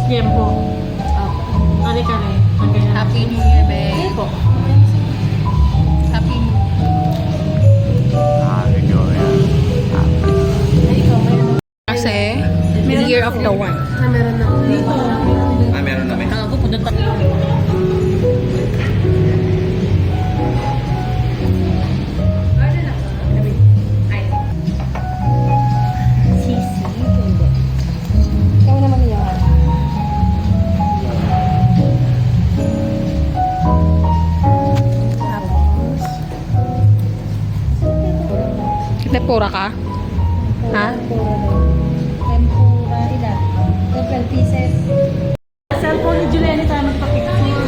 Tiempo. Kare-kare. Happy New Year, babe. Po. Happy New Kasi, Year of the One. Na meron na. Dito. Meron na may. Pupunta tayo. Ikaw naman yan. Tempura ka? Ha? Tempura, ilan? 12 pieces. Cellphone ni Juliana tayo magpa-picture.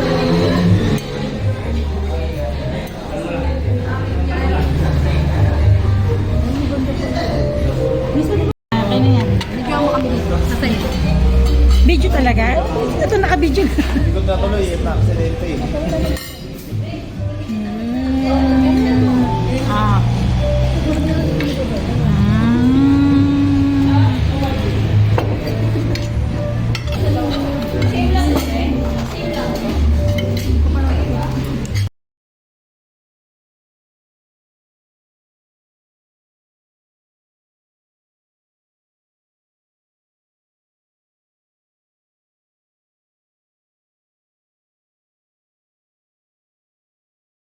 Kaya na yan. Bigyan mo kami dito. Nasaan yun? Video talaga? Ito naka-video na. Hindi ko natuloy, aksidente eh.